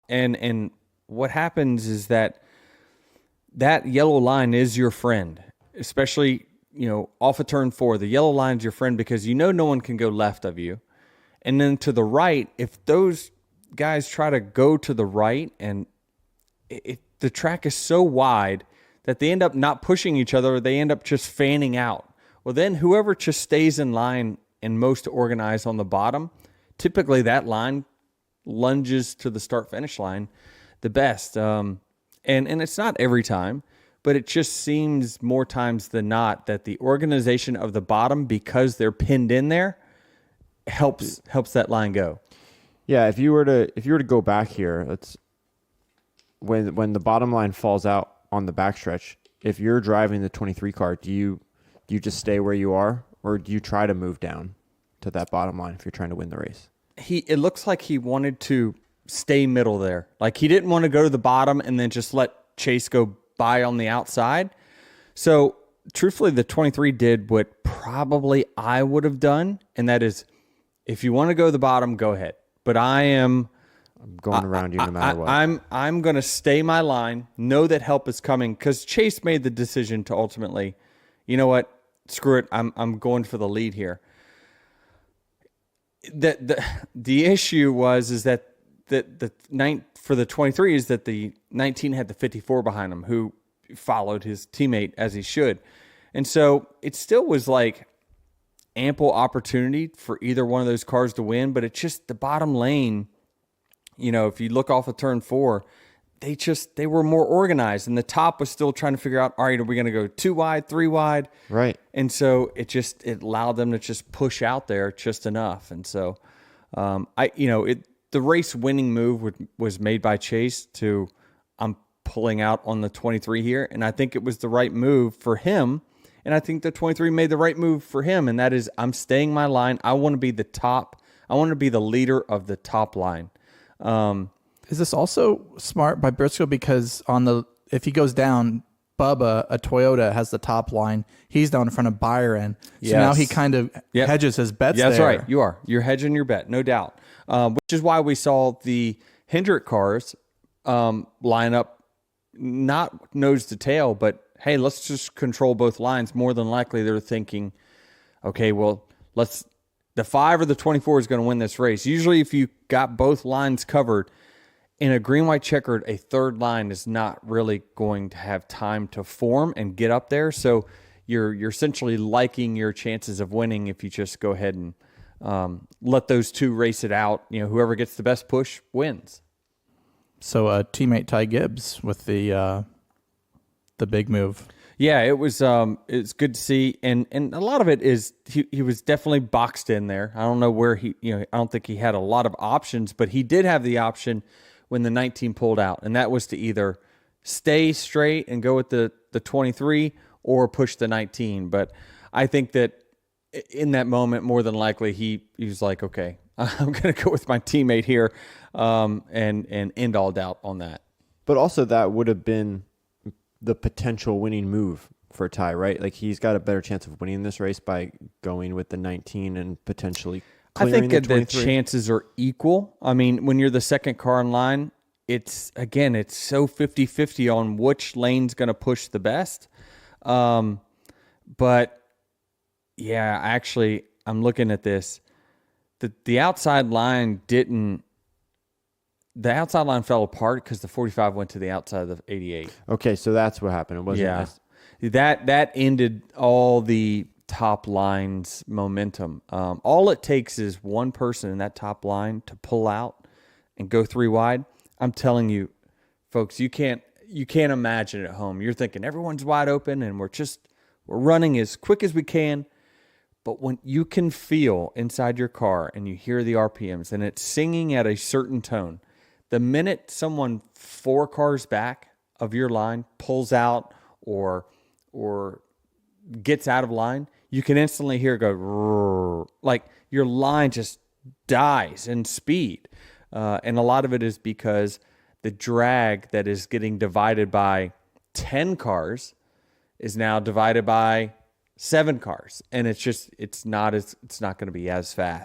And what happens is that yellow line is your friend, especially, off of turn 4. The yellow line is your friend because no one can go left of you. And then to the right, if those guys try to go to the right, and the track is so wide that they end up not pushing each other, or they end up just fanning out. Well, then whoever just stays in line and most organized on the bottom, typically that line lunges to the start-finish line the best. And it's not every time, but it just seems more times than not that the organization of the bottom, because they're pinned in there, helps that line go. Yeah, if you were to go back here, it's when the bottom line falls out on the backstretch. If you're driving the 23 car, do you just stay where you are, or do you try to move down to that bottom line if you're trying to win the race? It looks like he wanted to stay middle there. Like he didn't want to go to the bottom and then just let Chase go by on the outside. So truthfully, the 23 did what probably I would have done, and that is, if you want to go to the bottom, go ahead. But I'm going around you no matter what. I'm going to stay my line, know that help is coming, because Chase made the decision to ultimately, you know what, screw it, I'm going for the lead here. The issue is that for the 23 is that the 19 had the 54 behind him, who followed his teammate as he should. And so it still was like ample opportunity for either one of those cars to win, but it's just the bottom lane, if you look off of turn 4, they were more organized, and the top was still trying to figure out, all right, are we going to go 2 wide, 3 wide? Right. And so it allowed them to just push out there just enough. And so, the race winning move was made by Chase to, I'm pulling out on the 23 here. And I think it was the right move for him. And I think the 23 made the right move for him. And that is, I'm staying my line. I want to be the top. I want to be the leader of the top line. Is this also smart by Briscoe? Because if he goes down, Bubba, a Toyota, has the top line. He's down in front of Byron. So now he kind of hedges his bets there. That's right. You're hedging your bet, no doubt. Which is why we saw the Hendrick cars line up, not nose to tail, but hey, let's just control both lines. More than likely, they're thinking, okay, well, the 5 or the 24 is going to win this race. Usually, if you got both lines covered, in a green-white checkered, a third line is not really going to have time to form and get up there. So you're essentially liking your chances of winning if you just go ahead and let those two race it out. Whoever gets the best push wins. So teammate Ty Gibbs with the big move. Yeah, it's good to see, and a lot of it is he was definitely boxed in there. I don't know where I don't think he had a lot of options, but he did have the option when the 19 pulled out, and that was to either stay straight and go with the 23 or push the 19. But I think that in that moment, more than likely, he was like, okay, I'm going to go with my teammate here, and end all doubt on that. But also that would have been the potential winning move for Ty, right? Like he's got a better chance of winning this race by going with the 19 and potentially clearing the 23. The chances are equal. I mean, when you're the second car in line, it's so 50-50 on which lane's going to push the best. But yeah, actually, I'm looking at this. The outside line didn't. The outside line fell apart because the 45 went to the outside of the 88. Okay, so that's what happened. It wasn't. Yeah, that ended all the top line's momentum. All it takes is one person in that top line to pull out and go 3 wide. I'm telling you, folks, you can't imagine at home. You're thinking everyone's wide open and we're running as quick as we can. But when you can feel inside your car and you hear the RPMs and it's singing at a certain tone, the minute someone 4 cars back of your line pulls out or gets out of line, you can instantly hear it go, like your line just dies in speed. And a lot of it is because the drag that is getting divided by 10 cars is now divided by 7 cars. And it's not going to be as fast.